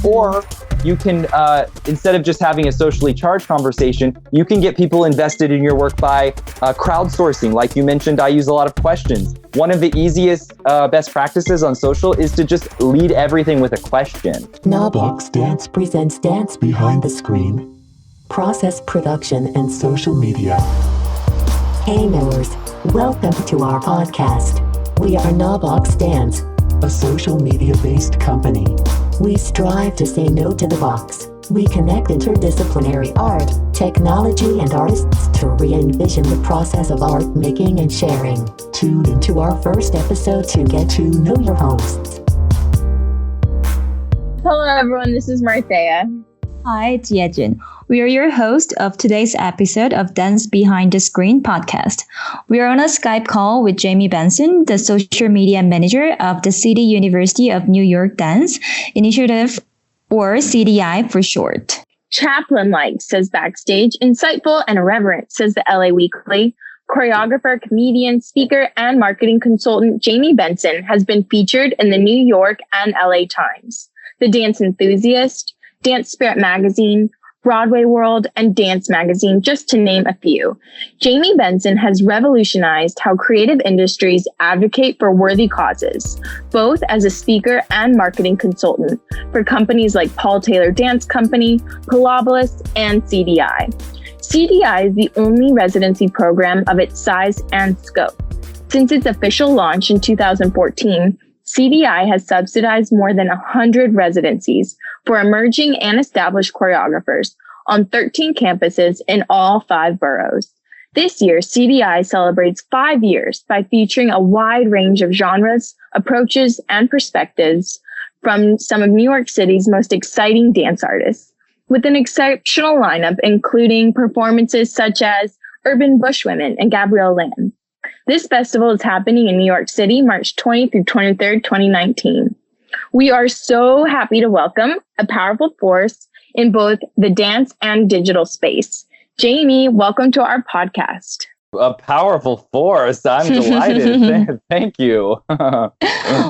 Or you can, instead of just having a socially charged conversation, you can get people invested in your work by crowdsourcing. Like you mentioned, I use a lot of questions. One of the easiest best practices on social is to just lead everything with a question. Knoblox Dance presents Dance Behind the Screen, process production and social media. Hey knowers, welcome to our podcast. We are Knoblox Dance, a social media-based company. We strive to say no to the box. We connect interdisciplinary art, technology, and artists to re-envision the process of art making and sharing. Tune into our first episode to get to know your hosts. Hello everyone, this is Marthea. Hi, it's Yejin. We are your host of today's episode of Dance Behind the Screen podcast. We are on a Skype call with Jamie Benson, the social media manager of the City University of New York Dance Initiative, or CDI for short. Chaplain-like, says Backstage. Insightful and irreverent, says the LA Weekly. Choreographer, comedian, speaker, and marketing consultant Jamie Benson has been featured in the New York and LA Times, The Dance Enthusiast, Dance Spirit Magazine, Broadway World, and Dance Magazine, just to name a few. Jamie Benson has revolutionized how creative industries advocate for worthy causes, both as a speaker and marketing consultant for companies like Paul Taylor Dance Company, Pilobolus, and CDI. CDI is the only residency program of its size and scope. Since its official launch in 2014, CDI has subsidized more than 100 residencies for emerging and established choreographers on 13 campuses in all 5 boroughs. This year, CDI celebrates 5 years by featuring a wide range of genres, approaches, and perspectives from some of New York City's most exciting dance artists, with an exceptional lineup including performances such as Urban Bushwomen and Gabrielle Lamb. This festival is happening in New York City, March 20 through 23rd, 2019. We are so happy to welcome a powerful force in both the dance and digital space. Jamie, welcome to our podcast. A powerful force. I'm delighted. Thank you.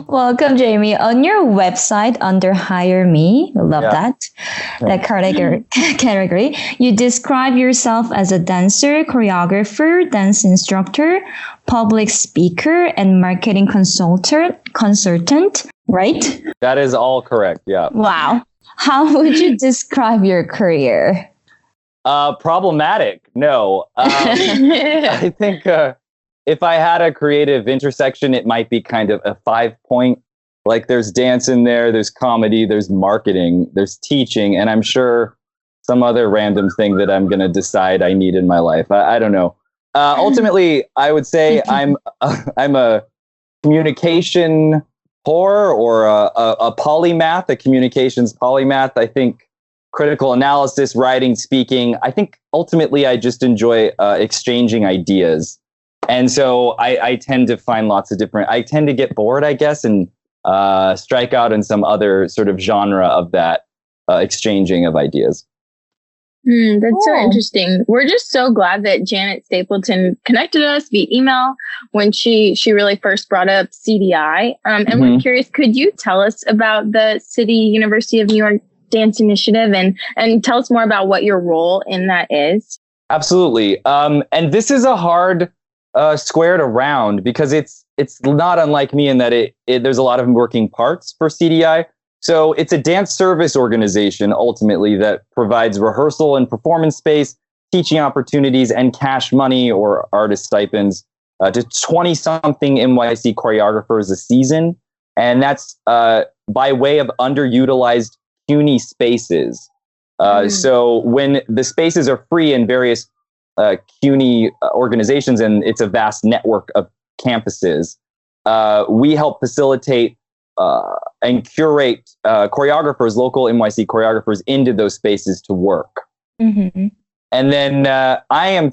Welcome, Jamie. On your website under Hire Me, I love that category, you describe yourself as a dancer, choreographer, dance instructor, public speaker, and marketing consultant, right? That is all correct, yeah. Wow. How would you describe your career? Problematic. No. I think if I had a creative intersection, it might be kind of a 5-point. Like there's dance in there, there's comedy, there's marketing, there's teaching, and I'm sure some other random thing that I'm going to decide I need in my life. I don't know. Ultimately, I would say I'm a communication whore or a polymath, a communications polymath. I think critical analysis, writing, speaking. I think ultimately I just enjoy exchanging ideas. And so I tend to find I tend to get bored, I guess, and strike out in some other sort of genre of that exchanging of ideas. That's so interesting. We're just so glad that Janet Stapleton connected us via email when she really first brought up CDI. And we're curious, could you tell us about the City University of New York Dance Initiative and tell us more about what your role in that is? Absolutely. And this is a hard squared around because it's not unlike me in that there's a lot of working parts for CDI. So it's a dance service organization ultimately that provides rehearsal and performance space, teaching opportunities, and cash money or artist stipends to 20-something NYC choreographers a season. And that's by way of underutilized CUNY spaces. So when the spaces are free in various CUNY organizations, and it's a vast network of campuses, we help facilitate and curate choreographers, local NYC choreographers, into those spaces to work. And then I am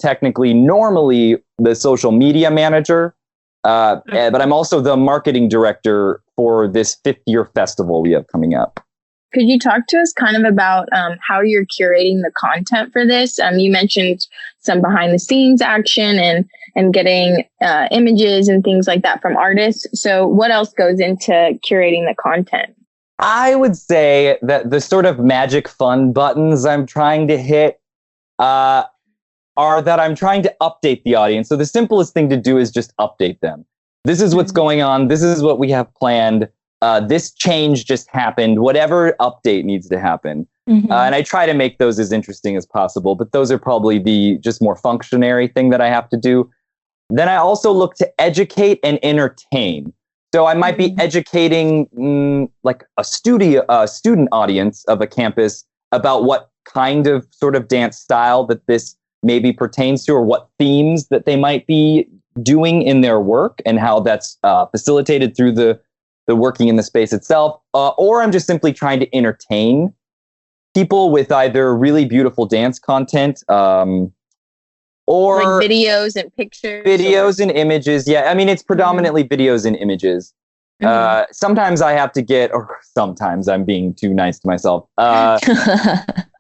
normally the social media manager, but I'm also the marketing director for this 5th-year festival we have coming up. Could you talk to us kind of about how you're curating the content for this? You mentioned some behind the scenes action and getting images and things like that from artists. So what else goes into curating the content? I would say that the sort of magic fun buttons I'm trying to hit are that I'm trying to update the audience. So the simplest thing to do is just update them. This is what's going on. This is what we have planned. This change just happened. Whatever update needs to happen. And I try to make those as interesting as possible. But those are probably the just more functionary thing that I have to do. Then I also look to educate and entertain. So I might be educating like a student audience of a campus about what kind of sort of dance style that this maybe pertains to, or what themes that they might be doing in their work, and how that's facilitated through the working in the space itself. Or I'm just simply trying to entertain people with either really beautiful dance content, or like videos and pictures. Videos and images. Yeah, I mean, it's predominantly videos and images. Sometimes I have to get, or sometimes I'm being too nice to myself.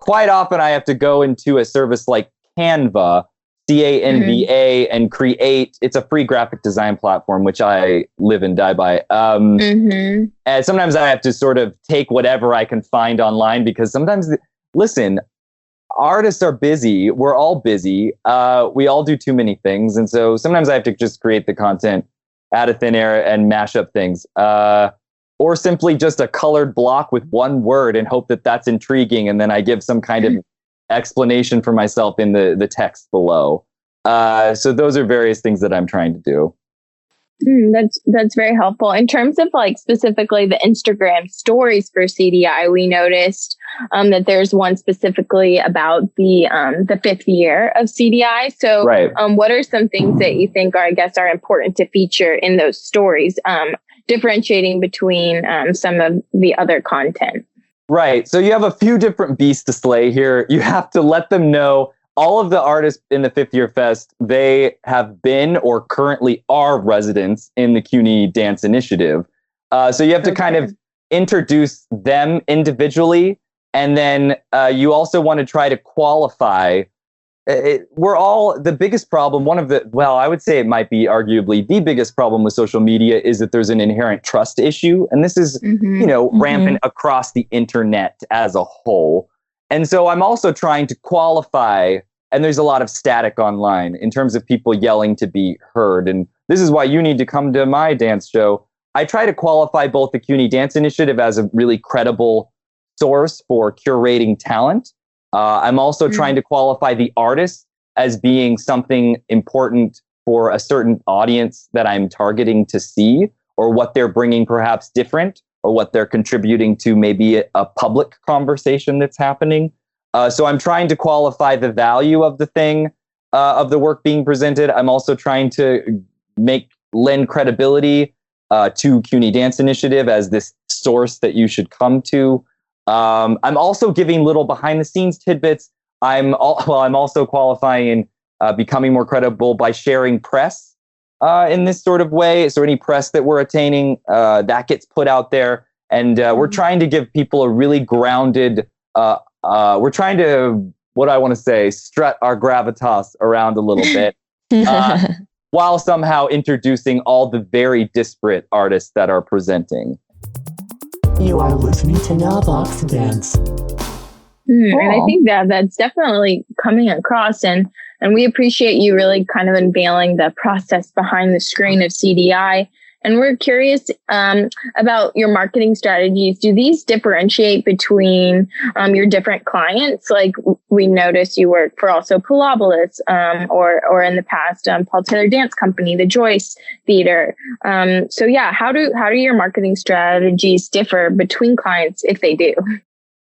Quite often I have to go into a service like Canva, Canva, and create. It's a free graphic design platform, which I live and die by. And sometimes I have to sort of take whatever I can find online, because sometimes, listen, artists are busy. We're all busy. We all do too many things. And so sometimes I have to just create the content out of thin air and mash up things. Or simply just a colored block with one word and hope that that's intriguing. And then I give some kind of explanation for myself in the text below. So those are various things that I'm trying to do. That's very helpful. In terms of like specifically the Instagram stories for CDI, we noticed that there's one specifically about the fifth year of CDI. So what are some things that you think are important to feature in those stories, differentiating between some of the other content? Right. So you have a few different beasts to slay here. You have to let them know, all of the artists in the Fifth Year Fest, they have been or currently are residents in the CUNY Dance Initiative. So you have to kind of introduce them individually. And then you also want to try to qualify. The biggest problem, I would say it might be arguably the biggest problem with social media is that there's an inherent trust issue. And this is, rampant across the internet as a whole. And so I'm also trying to qualify, and there's a lot of static online in terms of people yelling to be heard. And this is why you need to come to my dance show. I try to qualify both the CUNY Dance Initiative as a really credible source for curating talent. I'm also trying to qualify the artist as being something important for a certain audience that I'm targeting to see, or what they're bringing perhaps different, or what they're contributing to maybe a public conversation that's happening. So I'm trying to qualify the value of the thing, of the work being presented. I'm also trying to lend credibility to CUNY Dance Initiative as this source that you should come to. I'm also giving little behind the scenes tidbits. I'm also qualifying and becoming more credible by sharing press in this sort of way. So any press that we're attaining, that gets put out there. And we're trying to give people a really grounded, we're trying to, strut our gravitas around a little bit, while somehow introducing all the very disparate artists that are presenting. You are listening to Navox Dance. And I think that's definitely coming across, and we appreciate you really kind of unveiling the process behind the screen of CDI. And we're curious about your marketing strategies. Do these differentiate between your different clients? Like we noticed you work for also Pilobolus, or in the past, Paul Taylor Dance Company, the Joyce Theater. So yeah, how do your marketing strategies differ between clients, if they do?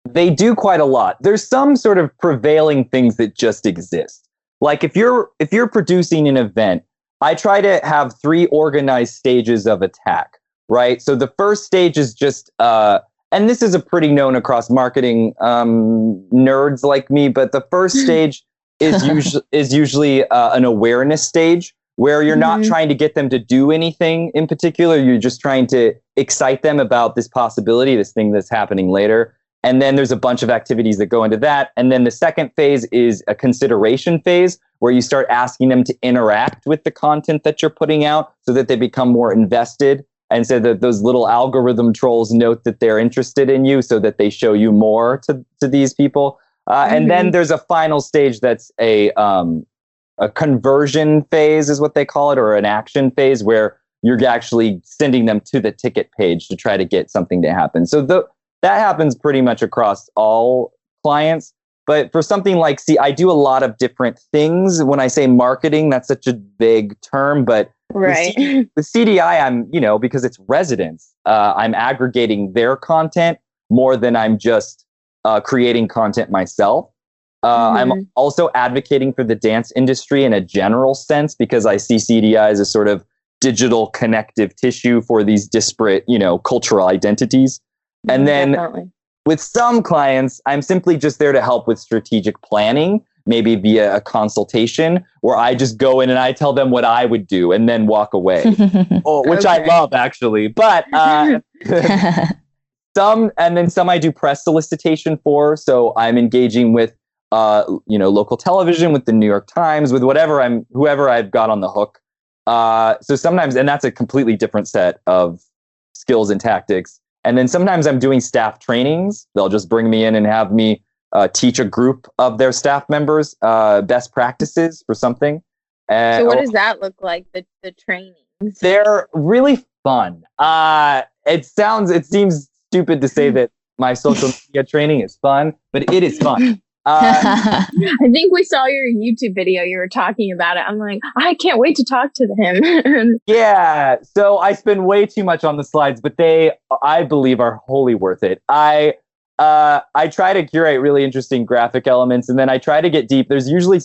They do quite a lot. There's some sort of prevailing things that just exist. Like if you're producing an event, I try to have 3 organized stages of attack, right? So the first stage is just, and this is a pretty known across marketing nerds like me, but the first stage is usually an awareness stage, where you're not trying to get them to do anything in particular. You're just trying to excite them about this possibility, this thing that's happening later. And then there's a bunch of activities that go into that. And then the second phase is a consideration phase, where you start asking them to interact with the content that you're putting out so that they become more invested and so that those little algorithm trolls note that they're interested in you so that they show you more to these people. And then there's a final stage that's a conversion phase is what they call it, or an action phase where you're actually sending them to the ticket page to try to get something to happen. So that happens pretty much across all clients. But for something like, I do a lot of different things. When I say marketing, that's such a big term, but right. With CDI, I'm, because it's residents, I'm aggregating their content more than I'm just creating content myself. I'm also advocating for the dance industry in a general sense because I see CDI as a sort of digital connective tissue for these disparate, cultural identities. And then definitely. With some clients, I'm simply just there to help with strategic planning, maybe via a consultation where I just go in and I tell them what I would do and then walk away, which I love actually. But some I do press solicitation for. So I'm engaging with, local television, with the New York Times, with whoever I've got on the hook. So sometimes, and that's a completely different set of skills and tactics. And then sometimes I'm doing staff trainings. They'll just bring me in and have me teach a group of their staff members best practices for something. So what does that look like, the trainings? They're really fun. It seems stupid to say that my social media training is fun, but it is fun. I think we saw your YouTube video. You were talking about it. I'm like, I can't wait to talk to him. Yeah. So I spend way too much on the slides, but I believe, are wholly worth it. I try to curate really interesting graphic elements, and then I try to get deep. There's usually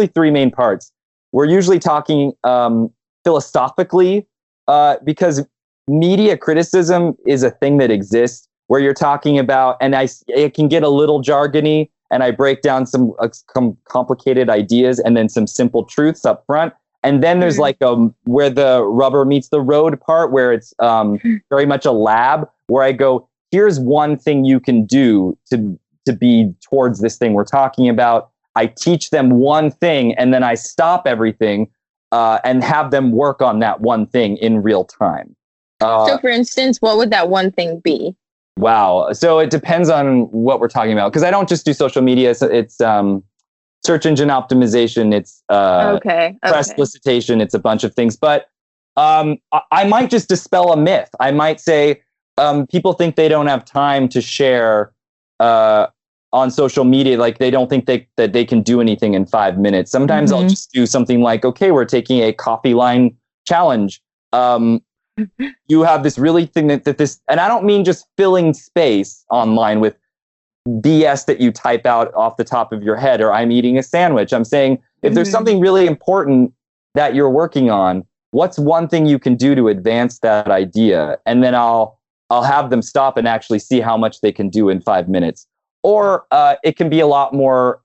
three main parts. We're usually talking philosophically, because media criticism is a thing that exists where you're talking about, and it can get a little jargony. And I break down some complicated ideas and then some simple truths up front. And then there's like where the rubber meets the road part, where it's very much a lab, where I go, here's one thing you can do to be towards this thing we're talking about. I teach them one thing, and then I stop everything and have them work on that one thing in real time. So for instance, what would that one thing be? Wow. So it depends on what we're talking about, because I don't just do social media. So it's search engine optimization. It's press solicitation. It's a bunch of things. But I might just dispel a myth. I might say people think they don't have time to share on social media. Like they don't think that they can do anything in 5 minutes. Sometimes I'll just do something like, okay, we're taking a coffee line challenge. You have this really thing that this, and I don't mean just filling space online with BS that you type out off the top of your head, or I'm eating a sandwich. I'm saying if there's something really important that you're working on, what's one thing you can do to advance that idea? And then I'll have them stop and actually see how much they can do in 5 minutes. Or it can be a lot more.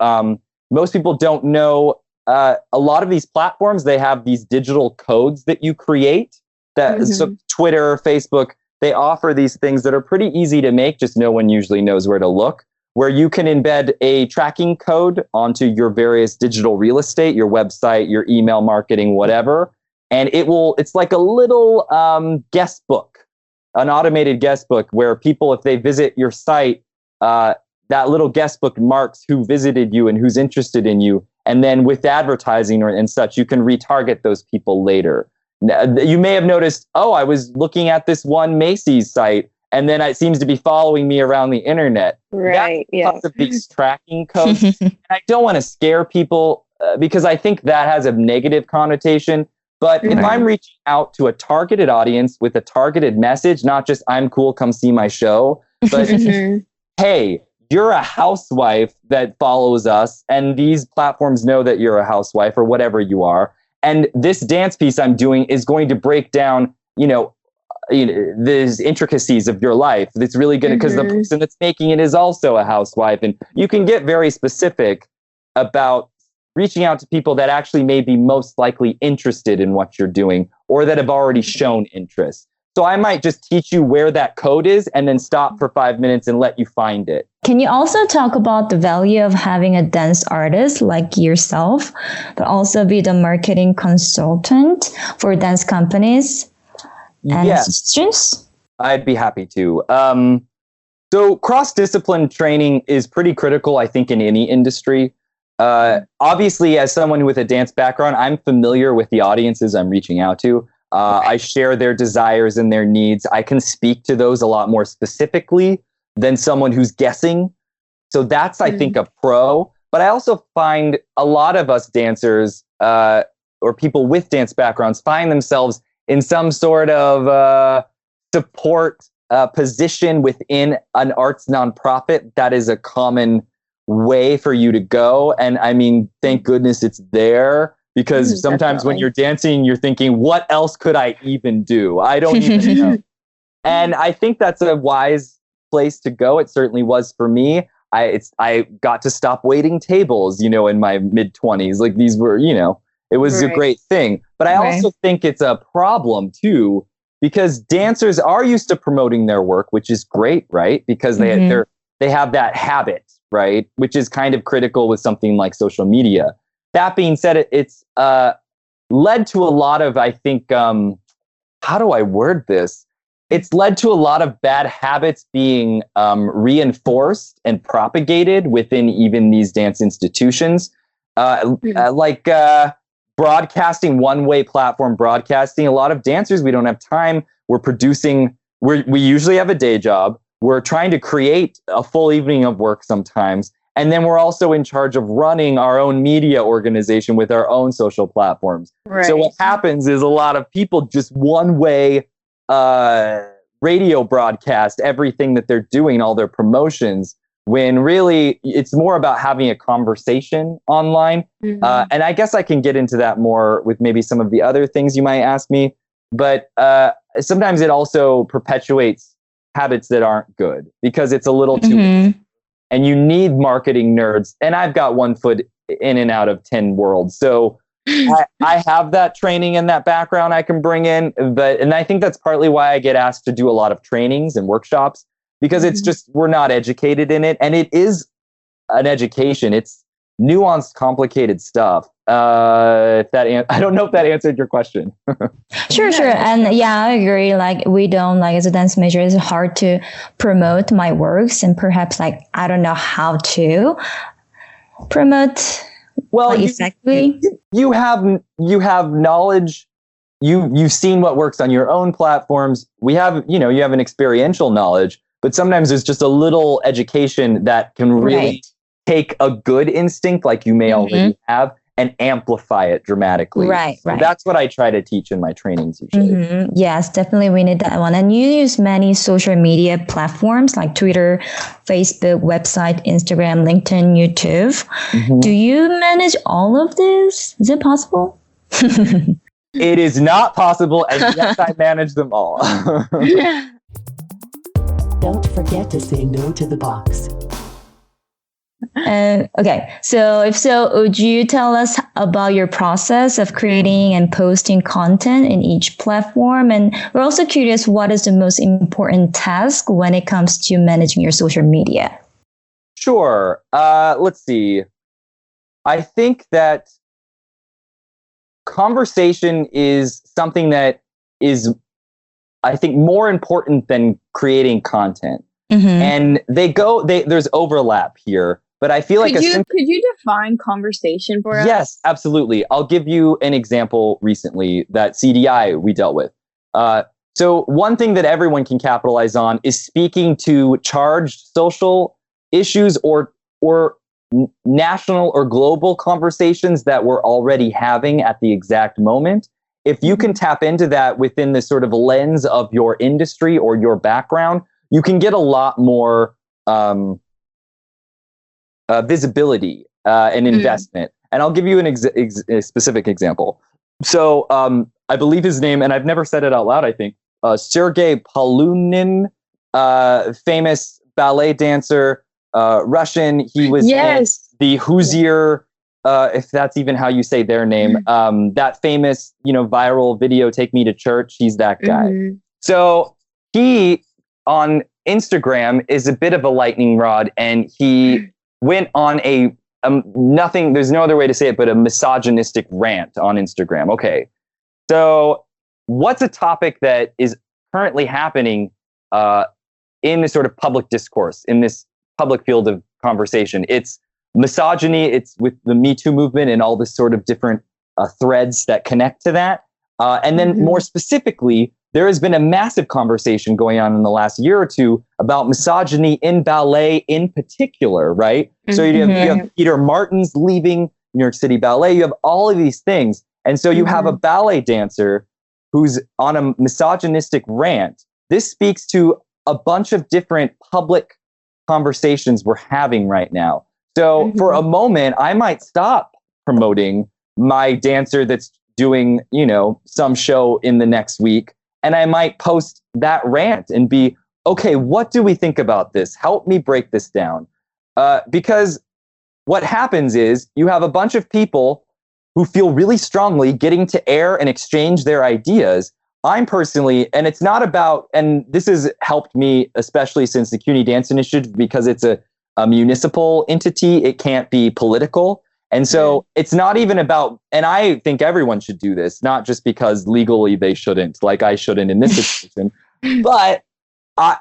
Most people don't know. A lot of these platforms, they have these digital codes that you create. So Twitter, Facebook, they offer these things that are pretty easy to make. Just no one usually knows where to look, where you can embed a tracking code onto your various digital real estate, your website, your email marketing, whatever. And it's like a little guest book, an automated guest book where people, if they visit your site, that little guest book marks who visited you and who's interested in you. And then with advertising and such, you can retarget those people later. You may have noticed, I was looking at this one Macy's site, and then it seems to be following me around the internet. Right. That's because of these tracking codes. And I don't want to scare people because I think that has a negative connotation. But if I'm reaching out to a targeted audience with a targeted message, not just I'm cool, come see my show, but hey, you're a housewife that follows us, and these platforms know that you're a housewife or whatever you are. And this dance piece I'm doing is going to break down, these intricacies of your life. It's really going to, because the person that's making it is also a housewife. And you can get very specific about reaching out to people that actually may be most likely interested in what you're doing or that have already shown interest. So I might just teach you where that code is and then stop for 5 minutes and let you find it. Can you also talk about the value of having a dance artist like yourself, but also be the marketing consultant for dance companies? Any Yes. suggestions? I'd be happy to. So cross-discipline training is pretty critical, I think, in any industry. Obviously, as someone with a dance background, I'm familiar with the audiences I'm reaching out to. I share their desires and their needs. I can speak to those a lot more specifically than someone who's guessing. So that's, I think, a pro. But I also find a lot of us dancers or people with dance backgrounds find themselves in some sort of support position within an arts nonprofit. That is a common way for you to go. And I mean, thank goodness it's there, because sometimes when you're dancing, you're thinking, what else could I even do? I don't even know. And I think that's a wise place to go. It certainly was for me. I got to stop waiting tables, in my mid-20s. Like, these were, it was a great thing. But I also think it's a problem too, because dancers are used to promoting their work, which is great, right? Because they have that habit, right? Which is kind of critical with something like social media. That being said, it's led to a lot of, I think, how do I word this? It's led to a lot of bad habits being reinforced and propagated within even these dance institutions. Like broadcasting, one-way platform broadcasting. A lot of dancers, we don't have time. We're producing, we usually have a day job. We're trying to create a full evening of work sometimes. And then we're also in charge of running our own media organization with our own social platforms. Right. So what happens is a lot of people just one-way radio broadcast everything that they're doing, all their promotions, when really it's more about having a conversation online. And I guess I can get into that more with maybe some of the other things you might ask me. But sometimes it also perpetuates habits that aren't good, because it's a little too and you need marketing nerds. And I've got one foot in and out of 10 worlds. So I have that training and that background I can bring in. And I think that's partly why I get asked to do a lot of trainings and workshops, because it's just, we're not educated in it. And it is an education. It's nuanced, complicated stuff. I don't know if that answered your question. Sure. And yeah, I agree. Like, we don't, like, as a dance major, it's hard to promote my works, and perhaps, like, I don't know how to promote. Well, exactly. You have knowledge. You've seen what works on your own platforms. We have, you have an experiential knowledge, but sometimes there's just a little education that can really take a good instinct like you may already have and amplify it dramatically. Right. So that's what I try to teach in my trainings usually. Yes, definitely we need that one. And you use many social media platforms like Twitter, Facebook, website, Instagram, LinkedIn, YouTube. Do you manage all of this? Is it possible? It is not possible, and yes, I manage them all. Don't forget to say no to the box. Okay, so if so, would you tell us about your process of creating and posting content in each platform? And we're also curious, what is the most important task when it comes to managing your social media? Sure. Let's see. I think that conversation is something that is, I think, more important than creating content. And there's overlap here. But I feel could you define conversation for us? Yes, absolutely. I'll give you an example recently that CDI we dealt with. So one thing that everyone can capitalize on is speaking to charged social issues or national or global conversations that we're already having at the exact moment. If you can tap into that within the sort of lens of your industry or your background, you can get a lot more visibility and investment. And I'll give you a specific example. So I believe his name, and I've never said it out loud, I think, Sergei Polunin, famous ballet dancer, Russian. He was in the Hoosier, if that's even how you say their name, that famous, viral video, Take Me to Church. He's that guy. So he, on Instagram, is a bit of a lightning rod, and he went on a there's no other way to say it, but a misogynistic rant on Instagram. Okay. So what's a topic that is currently happening in this sort of public discourse, in this public field of conversation? It's misogyny. It's with the Me Too movement and all this sort of different threads that connect to that. And then more specifically, there has been a massive conversation going on in the last year or two about misogyny in ballet in particular, right? So you have Peter Martins leaving New York City Ballet. You have all of these things. And so you have a ballet dancer who's on a misogynistic rant. This speaks to a bunch of different public conversations we're having right now. So for a moment, I might stop promoting my dancer that's doing, some show in the next week. And I might post that rant and be, okay, what do we think about this? Help me break this down. Because what happens is you have a bunch of people who feel really strongly getting to air and exchange their ideas. I'm personally, and it's not about, and this has helped me, especially since the CUNY Dance Initiative, because it's a municipal entity, it can't be political. And so it's not even about, and I think everyone should do this, not just because legally they shouldn't, like I shouldn't in this situation, but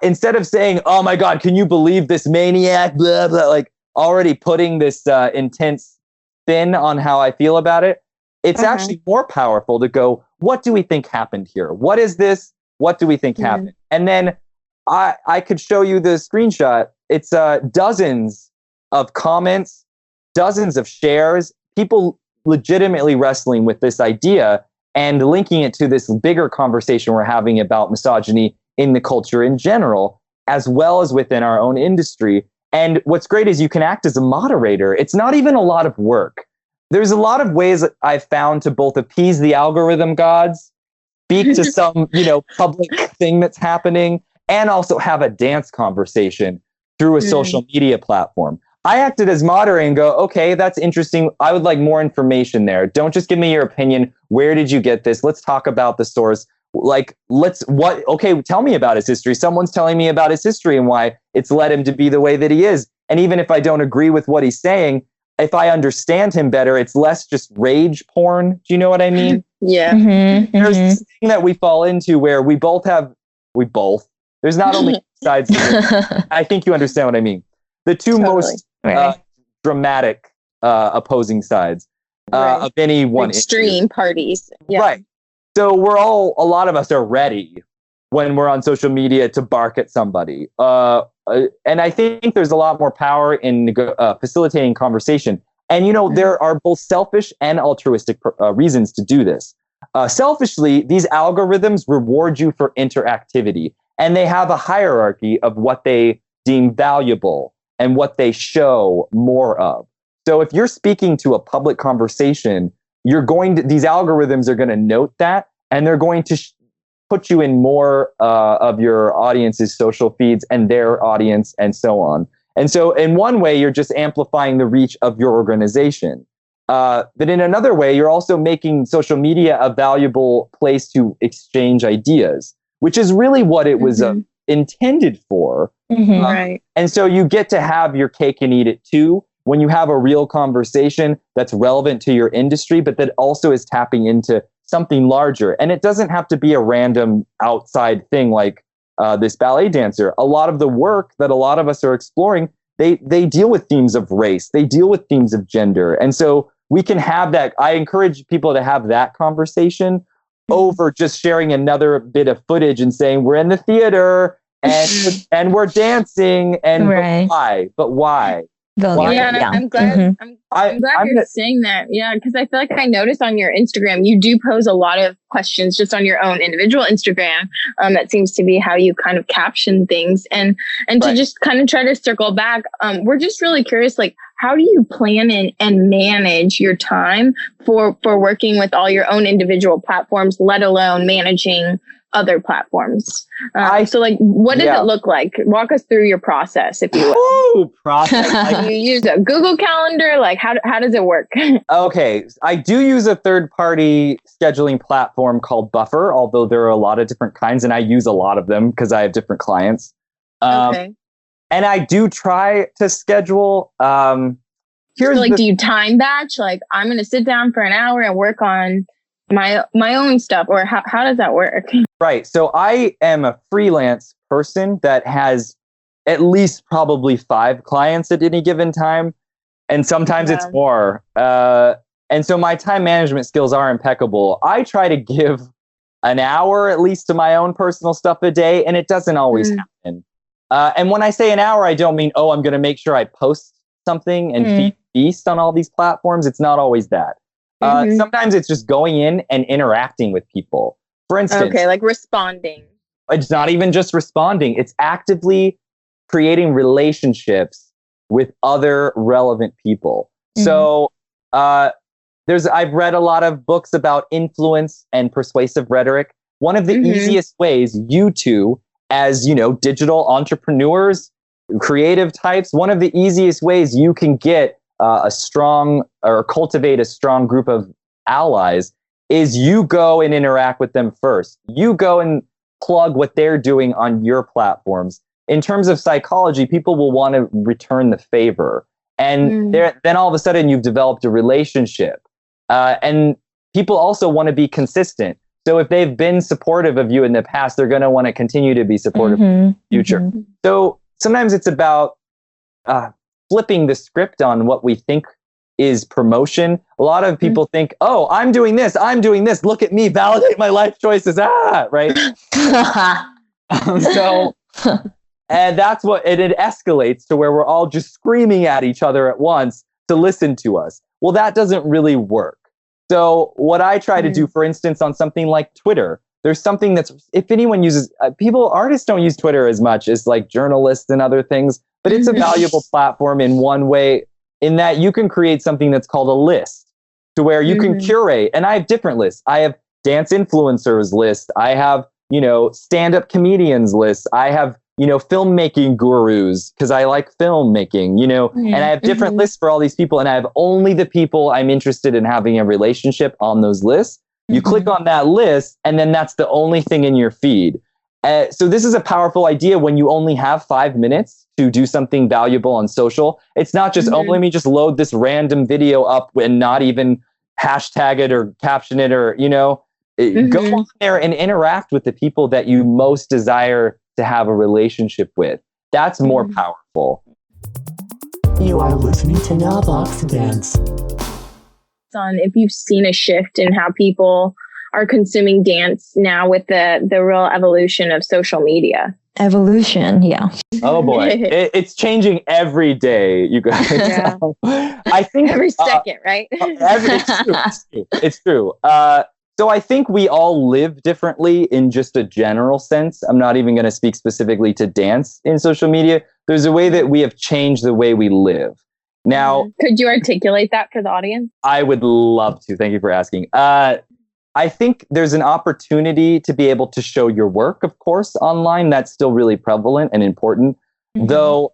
instead of saying, oh my God, can you believe this maniac, blah, blah, like already putting this intense spin on how I feel about it, it's actually more powerful to go, what do we think happened here? What is this? What do we think happened? And then I could show you the screenshot. It's dozens of comments, dozens of shares, people legitimately wrestling with this idea and linking it to this bigger conversation we're having about misogyny in the culture in general, as well as within our own industry. And what's great is you can act as a moderator. It's not even a lot of work. There's a lot of ways that I've found to both appease the algorithm gods, speak to some, public thing that's happening, and also have a dance conversation through a social media platform. I acted as moderator and go, okay, that's interesting. I would like more information there. Don't just give me your opinion. Where did you get this? Let's talk about the source. Okay, tell me about his history. Someone's telling me about his history and why it's led him to be the way that he is. And even if I don't agree with what he's saying, if I understand him better, it's less just rage porn. Do you know what I mean? Yeah. There's this thing that we fall into where there's not only sides. I think you understand what I mean. The two most dramatic opposing sides of any one extreme issue. Parties. Yeah. Right. So a lot of us are ready when we're on social media to bark at somebody. And I think there's a lot more power in facilitating conversation. And, there are both selfish and altruistic reasons to do this. Selfishly, these algorithms reward you for interactivity, and they have a hierarchy of what they deem valuable and what they show more of. So if you're speaking to a public conversation, these algorithms are going to note that, and they're going to put you in more of your audience's social feeds and their audience and so on. And so in one way, you're just amplifying the reach of your organization. But in another way, you're also making social media a valuable place to exchange ideas, which is really what it was intended for. Right. And so you get to have your cake and eat it too, when you have a real conversation that's relevant to your industry, but that also is tapping into something larger. And it doesn't have to be a random outside thing like this ballet dancer. A lot of the work that a lot of us are exploring, they deal with themes of race. They deal with themes of gender. And so we can have that. I encourage people to have that conversation over just sharing another bit of footage and saying, we're in the theater and we're dancing. And but why? I'm glad. I'm glad you're saying that. Yeah, because I feel like I noticed on your Instagram you do pose a lot of questions just on your own individual Instagram. That seems to be how you kind of caption things, and to just kind of try to circle back. We're just really curious, like, how do you plan and manage your time for working with all your own individual platforms, let alone managing other platforms? So like, what does it look like? Walk us through your process, if you will. Process. You use a Google Calendar? Like, how does it work? Okay. I do use a third-party scheduling platform called Buffer, although there are a lot of different kinds, and I use a lot of them because I have different clients. And I do try to schedule. Do you time batch? Like, I'm going to sit down for an hour and work on my own stuff, or how does that work? Right. So I am a freelance person that has at least probably 5 clients at any given time. And sometimes it's more. And so my time management skills are impeccable. I try to give an hour at least to my own personal stuff a day, and it doesn't always happen. And when I say an hour, I don't mean, I'm going to make sure I post something and feast on all these platforms. It's not always that. Sometimes it's just going in and interacting with people. For instance, like responding. It's not even just responding. It's actively creating relationships with other relevant people. So I've read a lot of books about influence and persuasive rhetoric. One of the easiest ways, you two, as digital entrepreneurs, creative types, one of the easiest ways you can get a strong or cultivate a strong group of allies is you go and interact with them first. You go and plug what they're doing on your platforms. In terms of psychology, people will want to return the favor. And then all of a sudden you've developed a relationship. And people also want to be consistent. So if they've been supportive of you in the past, they're going to want to continue to be supportive in the future. So sometimes it's about flipping the script on what we think is promotion. A lot of people think, I'm doing this. Look at me, validate my life choices. Right? And that's what it escalates to, where we're all just screaming at each other at once to listen to us. Well, that doesn't really work. So what I try to do, for instance, on something like Twitter, there's something that's, if anyone uses, artists don't use Twitter as much as like journalists and other things, but it's a valuable platform in one way, in that you can create something that's called a list, to where you can curate. And I have different lists. I have dance influencers list. I have, stand-up comedians lists. I have, filmmaking gurus, because I like filmmaking, and I have different lists for all these people. And I have only the people I'm interested in having a relationship on those lists. You click on that list, and then that's the only thing in your feed. So this is a powerful idea when you only have 5 minutes to do something valuable on social. It's not just, let me just load this random video up and not even hashtag it or caption it, or, go on there and interact with the people that you most desire to have a relationship with. That's more powerful. You are listening to Navvox Dance. On if you've seen a shift in how people are consuming dance now with the real evolution of social media. Evolution, yeah. Oh boy, it's changing every day, you guys. Yeah. I think every second, right? It's true. So I think we all live differently in just a general sense. I'm not even going to speak specifically to dance in social media. There's a way that we have changed the way we live. Now, could you articulate that for the audience? I would love to. Thank you for asking. I think there's an opportunity to be able to show your work, of course, online. That's still really prevalent and important. Though,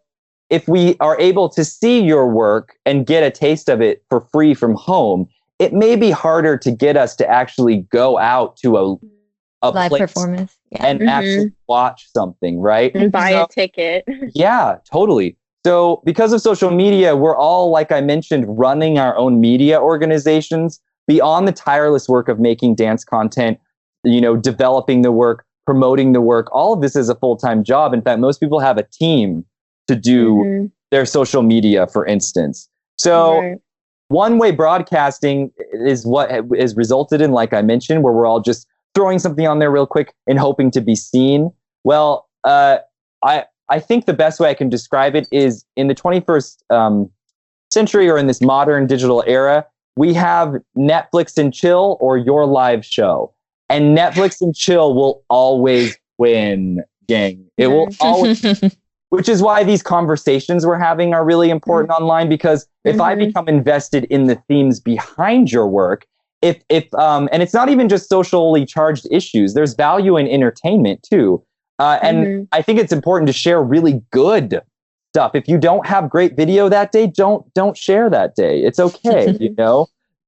if we are able to see your work and get a taste of it for free from home, it may be harder to get us to actually go out to a live performance and actually watch something, right? And buy a ticket. Yeah, totally. So because of social media, we're all, like I mentioned, running our own media organizations beyond the tireless work of making dance content, developing the work, promoting the work. All of this is a full-time job. In fact, most people have a team to do their social media, for instance. So one-way broadcasting is what has resulted in, like I mentioned, where we're all just throwing something on there real quick and hoping to be seen. Well, I think the best way I can describe it is in the 21st century, or in this modern digital era, we have Netflix and chill or your live show. And Netflix and chill will always win, gang. It will always, which is why these conversations we're having are really important online, because if I become invested in the themes behind your work, and it's not even just socially charged issues, there's value in entertainment too. And I think it's important to share really good stuff. If you don't have great video that day, don't share that day. It's okay,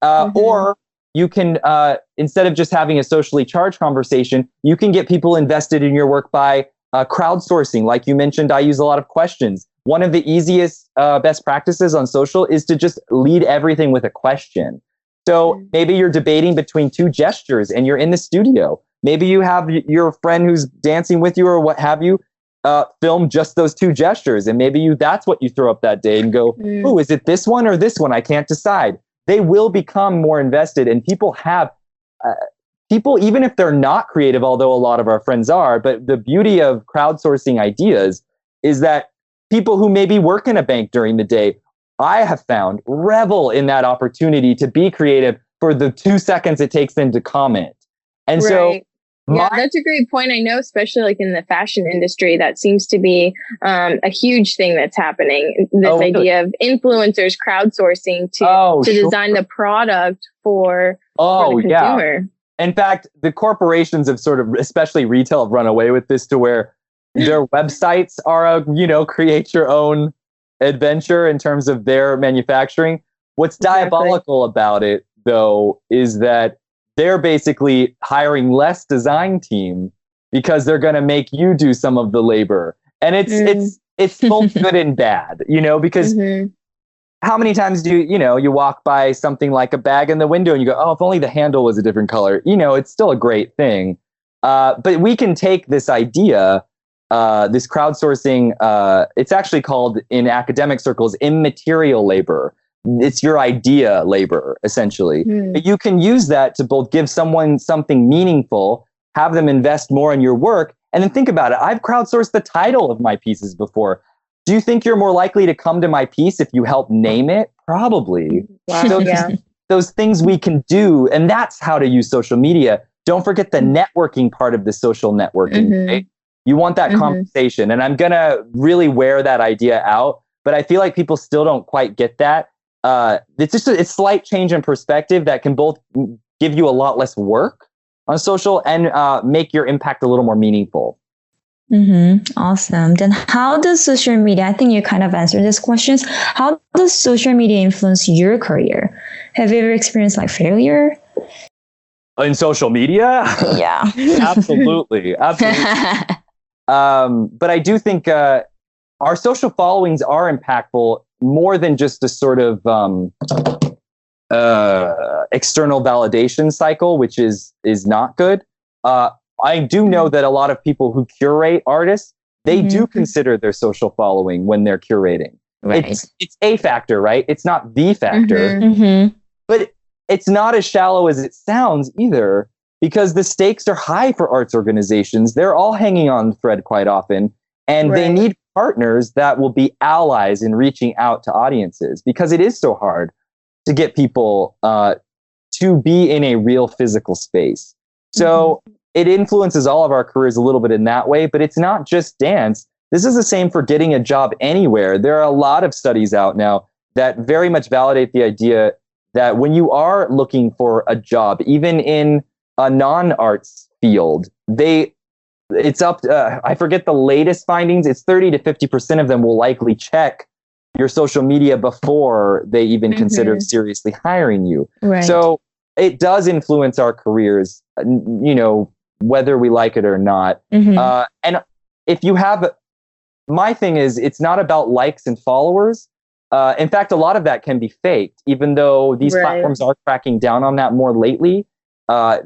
Or you can, instead of just having a socially charged conversation, you can get people invested in your work by crowdsourcing. Like you mentioned, I use a lot of questions. One of the easiest best practices on social is to just lead everything with a question. So maybe you're debating between two gestures and you're in the studio. Maybe you have your friend who's dancing with you or what have you film just those two gestures. And maybe that's what you throw up that day and go, oh, is it this one or this one? I can't decide. They will become more invested, and people, even if they're not creative, although a lot of our friends are, but the beauty of crowdsourcing ideas is that people who maybe work in a bank during the day, I have found, revel in that opportunity to be creative for the 2 seconds it takes them to comment. And so that's a great point. I know, especially like in the fashion industry, that seems to be a huge thing that's happening. This idea of influencers crowdsourcing to design the product for the consumer. In fact, the corporations have sort of, especially retail, have run away with this to where their websites are create your own adventure in terms of their manufacturing. What's diabolical about it, though, is that they're basically hiring less design team because they're going to make you do some of the labor. And it's both good and bad, because how many times do you walk by something like a bag in the window and you go, oh, if only the handle was a different color. It's still a great thing. But we can take this idea, this crowdsourcing, it's actually called in academic circles immaterial labor. It's your idea labor, essentially. But you can use that to both give someone something meaningful, have them invest more in your work, and then think about it. I've crowdsourced the title of my pieces before. Do you think you're more likely to come to my piece if you help name it? Probably. So those things we can do, and that's how to use social media. Don't forget the networking part of the social networking, right? You want that conversation. And I'm going to really wear that idea out, but I feel like people still don't quite get that. It's just a slight change in perspective that can both give you a lot less work on social and make your impact a little more meaningful. Awesome. Then how does social media, I think you kind of answered these questions. How does social media influence your career? Have you ever experienced like failure? In social media? Yeah. Absolutely. But I do think our social followings are impactful more than just a sort of external validation cycle, which is not good. I do know that a lot of people who curate artists, they do consider their social following when they're curating. Right. It's a factor, right? It's not the factor, but it's not as shallow as it sounds either, because the stakes are high for arts organizations. They're all hanging on the thread quite often, and they need partners that will be allies in reaching out to audiences, because it is so hard to get people to be in a real physical space. So it influences all of our careers a little bit in that way, but it's not just dance. This is the same for getting a job anywhere. There are a lot of studies out now that very much validate the idea that when you are looking for a job, even in a non-arts field, it's up to, I forget the latest findings, it's 30 to 50% of them will likely check your social media before they even consider seriously hiring you. Right. So it does influence our careers, whether we like it or not. And if you have, my thing is, it's not about likes and followers. In fact, a lot of that can be faked, even though these platforms are cracking down on that more lately.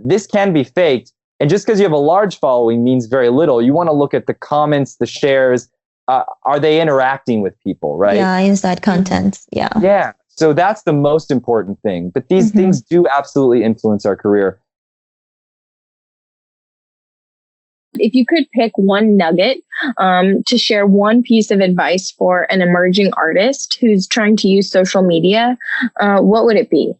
This can be faked. And just because you have a large following means very little. You want to look at the comments, the shares. Are they interacting with people, right? Yeah, inside content. Yeah. Yeah. So that's the most important thing. But these things do absolutely influence our career. If you could pick one nugget to share one piece of advice for an emerging artist who's trying to use social media, what would it be?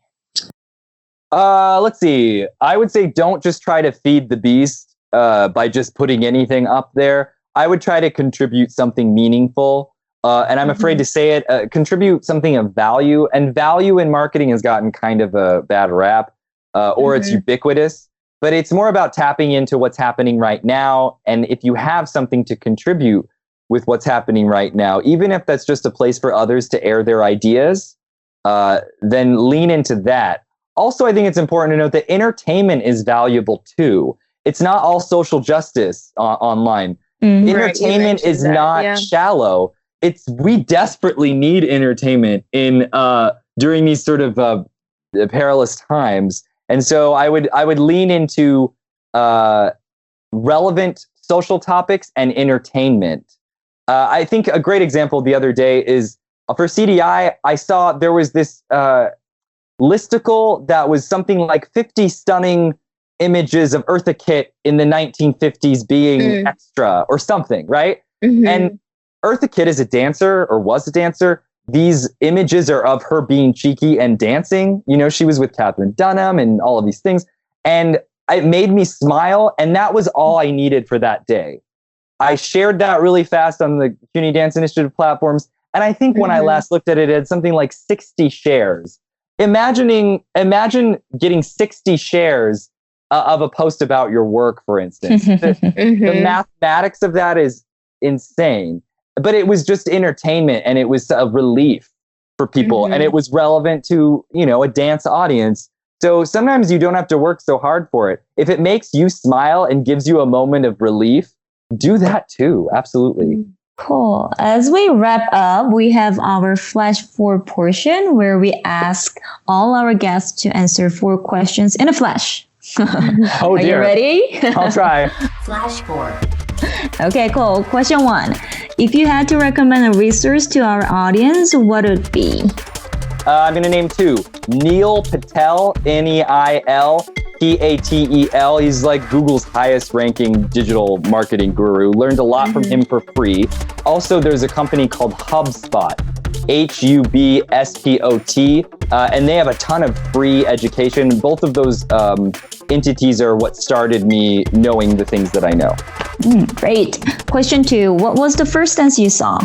Let's see. I would say don't just try to feed the beast by just putting anything up there. I would try to contribute something meaningful. And I'm afraid to say it, contribute something of value. And value in marketing has gotten kind of a bad rap, or it's ubiquitous. But it's more about tapping into what's happening right now. And if you have something to contribute with what's happening right now, even if that's just a place for others to air their ideas, then lean into that. Also, I think it's important to note that entertainment is valuable too. It's not all social justice online. Entertainment is not shallow. We desperately need entertainment in during these sort of perilous times. And so I would lean into relevant social topics and entertainment. I think a great example the other day is for CDI, I saw there was this listicle that was something like 50 stunning images of Eartha Kitt in the 1950s being extra or something, right? Mm-hmm. And Eartha Kitt is a dancer or was a dancer. These images are of her being cheeky and dancing. You know, she was with Catherine Dunham and all of these things. And it made me smile. And that was all I needed for that day. I shared that really fast on the CUNY Dance Initiative platforms. And I think when I last looked at it, it had something like 60 shares. Imagine getting 60 shares of a post about your work, for instance. The mathematics of that is insane. But it was just entertainment, and it was a relief for people, and it was relevant to, you know, a dance audience. So sometimes you don't have to work so hard for it. If it makes you smile and gives you a moment of relief, do that too. Absolutely. Cool. As we wrap up, we have our Flash 4 portion where we ask all our guests to answer 4 questions in a flash. Oh, Are you ready? I'll try. Flash 4. Okay, cool. Question 1. If you had to recommend a resource to our audience, what would it be? I'm going to name 2. Neil Patel, Neil Patel. He's like Google's highest ranking digital marketing guru. Learned a lot from him for free. Also, there's a company called HubSpot, HubSpot, and they have a ton of free education. Both of those entities are what started me knowing the things that I know. Great. Question 2. What was the first dance you saw?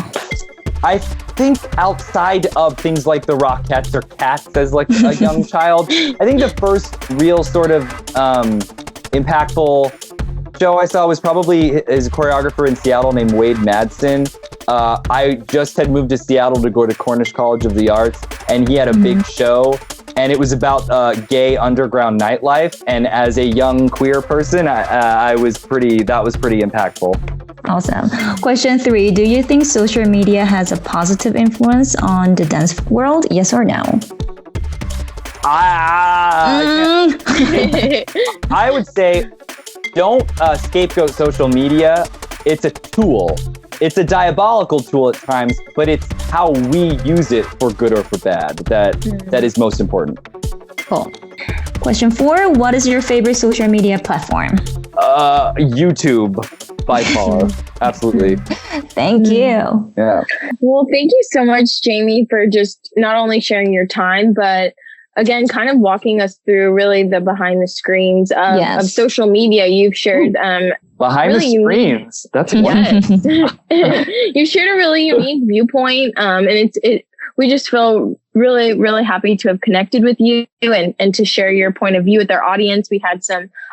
I think outside of things like the Rockettes or Cats as like a young child, I think the first real sort of impactful show I saw was probably his choreographer in Seattle named Wade Madsen. I just had moved to Seattle to go to Cornish College of the Arts, and he had a big show, and it was about gay underground nightlife. And as a young queer person, that was pretty impactful. Awesome. Question 3. Do you think social media has a positive influence on the dance world? Yes or no? I would say don't scapegoat social media. It's a tool. It's a diabolical tool at times, but it's how we use it for good or for bad that is most important. Cool. Question 4. What is your favorite social media platform? YouTube, by far. Absolutely. Thank you. Yeah. Well, thank you so much, Jamie, for just not only sharing your time, but again, kind of walking us through really the behind the screens of social media. You've shared behind really the screens. That's yes. You shared a really unique viewpoint, and we just feel really, really happy to have connected with you and to share your point of view with our audience. We had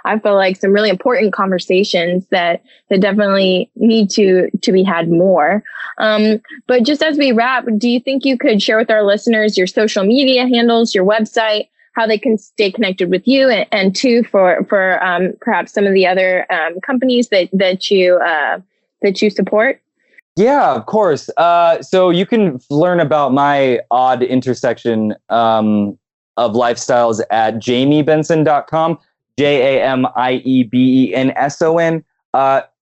I feel like some really important conversations that definitely need to be had more. But just as we wrap, do you think you could share with our listeners your social media handles, your website, how they can stay connected with you, and too for perhaps some of the other companies that you support? Yeah, of course. So you can learn about my odd intersection of lifestyles at jamiebenson.com, JAMIEBENSON.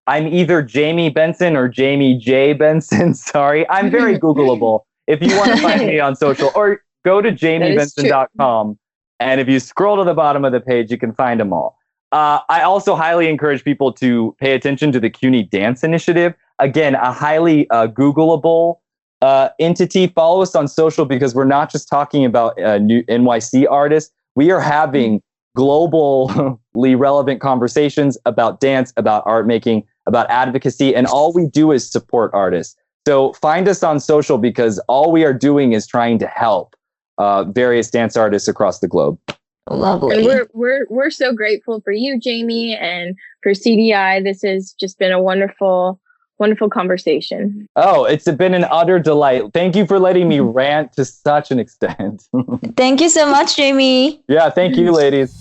I'm either Jamie Benson or Jamie J. Benson. Sorry. I'm very Googleable. If you want to find me on social, or go to jamiebenson.com. And if you scroll to the bottom of the page, you can find them all. I also highly encourage people to pay attention to the CUNY Dance Initiative. Again, a highly Googleable entity. Follow us on social because we're not just talking about new NYC artists. We are having globally relevant conversations about dance, about art making, about advocacy, and all we do is support artists. So find us on social because all we are doing is trying to help various dance artists across the globe. Lovely. And we're so grateful for you, Jamie, and for CDI. This has just been a wonderful conversation. Oh, it's been an utter delight. Thank you for letting me rant to such an extent. Thank you so much, Jamie. Yeah, thank you, ladies.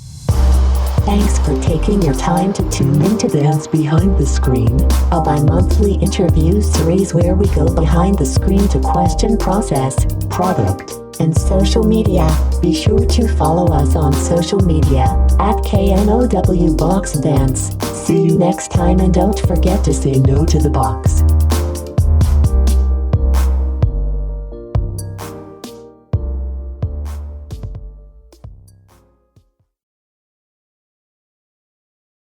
Thanks for taking your time to tune into Dance Behind the Screen, a bi-monthly interview series where we go behind the screen to question process, product, and social media. Be sure to follow us on social media at KNOW Box Dance. See you next time and don't forget to say no to the box.